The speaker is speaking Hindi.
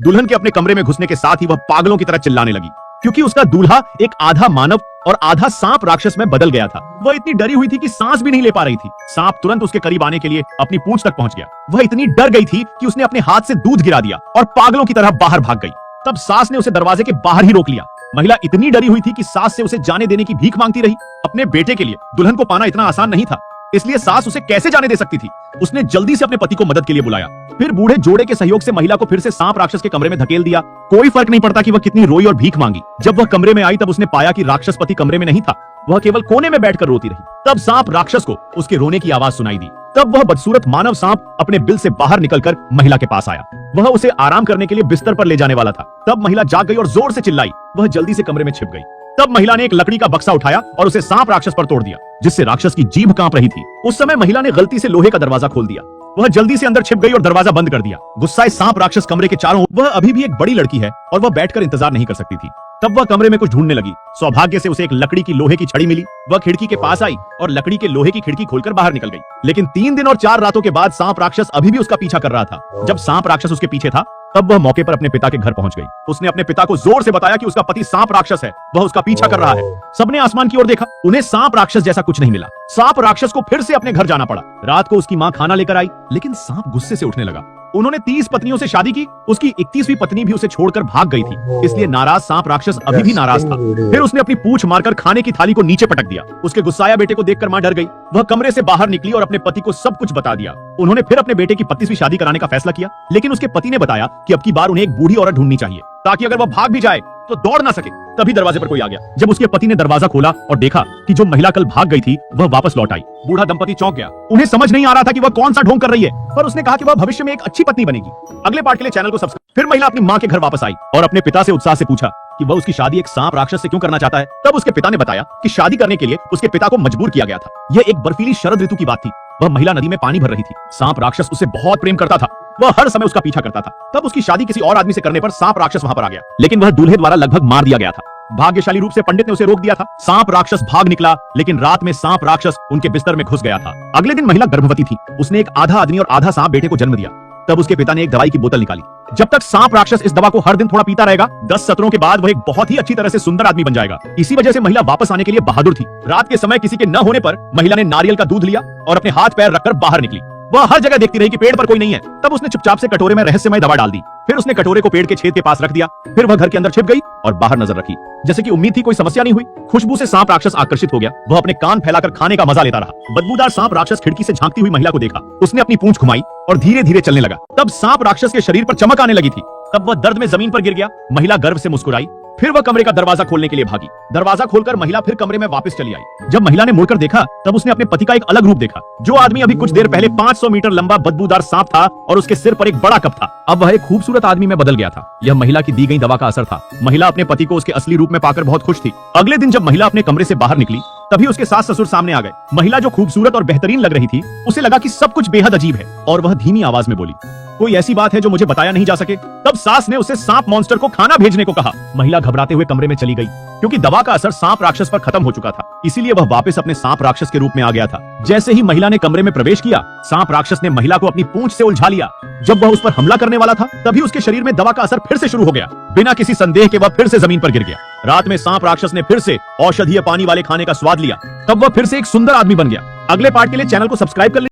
दुल्हन के अपने कमरे में घुसने के साथ ही वह पागलों की तरह चिल्लाने लगी, क्योंकि उसका दूल्हा एक आधा मानव और आधा सांप राक्षस में बदल गया था। वह इतनी डरी हुई थी कि सांस भी नहीं ले पा रही थी। सांप तुरंत उसके करीब आने के लिए अपनी पूंछ तक पहुंच गया। वह इतनी डर गई थी कि उसने अपने हाथ से दूध गिरा दिया और पागलों की तरह बाहर भाग गई। तब सास ने उसे दरवाजे के बाहर ही रोक लिया। महिला इतनी डरी हुई थी कि सास से उसे जाने देने की भीख मांगती रही। अपने बेटे के लिए दुल्हन को पाना इतना आसान नहीं था, इसलिए सास उसे कैसे जाने दे सकती थी। उसने जल्दी से अपने पति को मदद के लिए बुलाया। फिर बूढ़े जोड़े के सहयोग से महिला को फिर से सांप राक्षस के कमरे में धकेल दिया। कोई फर्क नहीं पड़ता कि वह कितनी रोई और भीख मांगी। जब वह कमरे में आई तब उसने पाया कि राक्षस पति कमरे में नहीं था, वह केवल कोने में बैठकर रोती रही। तब सांप राक्षस को उसके रोने की आवाज सुनाई दी। तब वह बदसूरत मानव सांप अपने बिल से बाहर निकलकर महिला के पास आया। वह उसे आराम करने के लिए बिस्तर पर ले जाने वाला था। तब महिला जाग गई और जोर से चिल्लाई। वह जल्दी से कमरे में छिप गई। तब महिला ने एक लकड़ी का बक्सा उठाया और उसे सांप राक्षस पर तोड़ दिया, जिससे राक्षस की जीभ कांप रही थी। उस समय महिला ने गलती से लोहे का दरवाजा खोल दिया। वह जल्दी से अंदर छिप गई और दरवाजा बंद कर दिया। गुस्साए सांप राक्षस कमरे के चारों ओर, वह अभी भी एक बड़ी लड़की है और वह बैठकर इंतजार नहीं कर सकती थी। तब वह कमरे में कुछ ढूंढने लगी। सौभाग्य से उसे एक लकड़ी की लोहे की छड़ी मिली। वह खिड़की के पास आई और लकड़ी के लोहे की खिड़की खोलकर बाहर निकल गई। लेकिन 3 दिन और 4 रातों के बाद सांप राक्षस अभी भी उसका पीछा कर रहा था। जब सांप राक्षस उसके पीछे था, तब वह मौके पर अपने पिता के घर पहुंच गई। उसने अपने पिता को जोर से बताया कि उसका पति सांप राक्षस है, वह उसका पीछा कर रहा है। सबने आसमान की ओर देखा। उन्हें सांप राक्षस जैसा कुछ नहीं मिला। सांप राक्षस को फिर से अपने घर जाना पड़ा। रात को उसकी माँ खाना लेकर आई, लेकिन सांप गुस्से से उठने लगा। उन्होंने 30 पत्नियों से शादी की, उसकी 31वीं पत्नी भी उसे छोड़कर भाग गई थी। इसलिए नाराज सांप राक्षस अभी भी नाराज था। फिर उसने अपनी पूंछ मारकर खाने की थाली को नीचे पटक दिया। उसके गुस्साया बेटे को देखकर मां डर गई। वह कमरे से बाहर निकली और अपने पति को सब कुछ बता दिया। उन्होंने फिर अपने बेटे की 25वीं शादी कराने का फैसला किया, लेकिन उसके पति ने बताया कि अब की बार उन्हें एक बूढ़ी औरत ढूंढनी चाहिए, ताकि अगर वह भाग भी जाए तो दौड़ ना सके। तभी दरवाजे पर कोई आ गया। जब उसके पति ने दरवाजा खोला और देखा कि जो महिला कल भाग गई थी वह वापस लौट आई, बूढ़ा दंपति चौंक गया। उन्हें समझ नहीं आ रहा था कि वह कौन सा ढोंग कर रही है, पर उसने कहा कि वह भविष्य में एक अच्छी पत्नी बनेगी। अगले पार्ट के लिए चैनल को सब्सक्राइब। फिर महिला अपनी मां के घर वापस आई और अपने पिता से उत्साह से पूछा कि वह उसकी शादी एक सांप राक्षस से क्यों करना चाहता है। तब उसके पिता ने बताया कि शादी करने के लिए उसके पिता को मजबूर किया गया था। यह एक बर्फीली शरद ऋतु की बात थी। वह महिला नदी में पानी भर रही थी। सांप राक्षस उससे बहुत प्रेम करता था। वह हर समय उसका पीछा करता था। तब उसकी शादी किसी और आदमी से करने पर सांप राक्षस वहां पर आ गया, लेकिन वह दूल्हे द्वारा लगभग मार दिया गया था। भाग्यशाली रूप से पंडित ने उसे रोक दिया था। सांप राक्षस भाग निकला, लेकिन रात में सांप राक्षस उनके बिस्तर में घुस गया था। अगले दिन महिला गर्भवती थी। उसने एक आधा आदमी और आधा सांप बेटे को जन्म दिया। तब उसके पिता ने एक दवाई की बोतल निकाली। जब तक सांप राक्षस इस दवा को हर दिन थोड़ा पीता रहेगा, 10 सत्रों के बाद वह एक बहुत ही अच्छी तरह से सुंदर आदमी बन जाएगा। इसी वजह से महिला वापस आने के लिए बहादुर थी। रात के समय किसी के न होने पर महिला ने नारियल का दूध लिया और अपने हाथ पैर रखकर बाहर निकली। वह हर जगह देखती रही कि पेड़ पर कोई नहीं है। तब उसने चुपचाप से कटोरे में रहस्यमय दवा डाल दी। फिर उसने कटोरे को पेड़ के छेद के पास रख दिया। फिर वह घर के अंदर छिप गई और बाहर नजर रखी। जैसे कि उम्मीद थी कोई समस्या नहीं हुई। खुशबू से सांप राक्षस आकर्षित हो गया। वह अपने कान फैलाकर खाने का मजा लेता रहा। बदबूदार सांप राक्षस खिड़की से झांकती हुई महिला को देखा। उसने अपनी पूंछ घुमाई और धीरे धीरे चलने लगा। तब सांप राक्षस के शरीर पर चमक आने लगी थी। तब वह दर्द में जमीन पर गिर गया। महिला गर्व से मुस्कुराई। फिर वह कमरे का दरवाजा खोलने के लिए भागी। दरवाजा खोलकर महिला फिर कमरे में वापस चली आई। जब महिला ने मुड़कर देखा, तब उसने अपने पति का एक अलग रूप देखा। जो आदमी अभी कुछ देर पहले 500 मीटर लंबा बदबूदार सांप था और उसके सिर पर एक बड़ा कप था, अब वह एक खूबसूरत आदमी में बदल गया था। यह महिला की दी गई दवा का असर था। महिला अपने पति को उसके असली रूप में पाकर बहुत खुश थी। अगले दिन जब महिला अपने कमरे से बाहर निकली, तभी उसके सास ससुर सामने आ गए। महिला जो खूबसूरत और बेहतरीन लग रही थी, उसे लगा कि सब कुछ बेहद अजीब है और वह धीमी आवाज में बोली, कोई ऐसी बात है जो मुझे बताया नहीं जा सके। तब सास ने उसे सांप मॉन्स्टर को खाना भेजने को कहा। महिला घबराते हुए कमरे में चली गई, क्योंकि दवा का असर सांप राक्षस पर खत्म हो चुका था। इसीलिए वह वापस अपने सांप राक्षस के रूप में आ गया था। जैसे ही महिला ने कमरे में प्रवेश किया, सांप राक्षस ने महिला को अपनी पूंछ से उलझा लिया। जब वह उस पर हमला करने वाला था, तभी उसके शरीर में दवा का असर फिर से शुरू हो गया। बिना किसी संदेह के वह फिर से जमीन पर गिर गया। रात में सांप राक्षस ने फिर से औषधीय पानी वाले खाने का स्वाद लिया। तब वह फिर से एक सुंदर आदमी बन गया। अगले पार्ट के लिए चैनल को सब्सक्राइब कर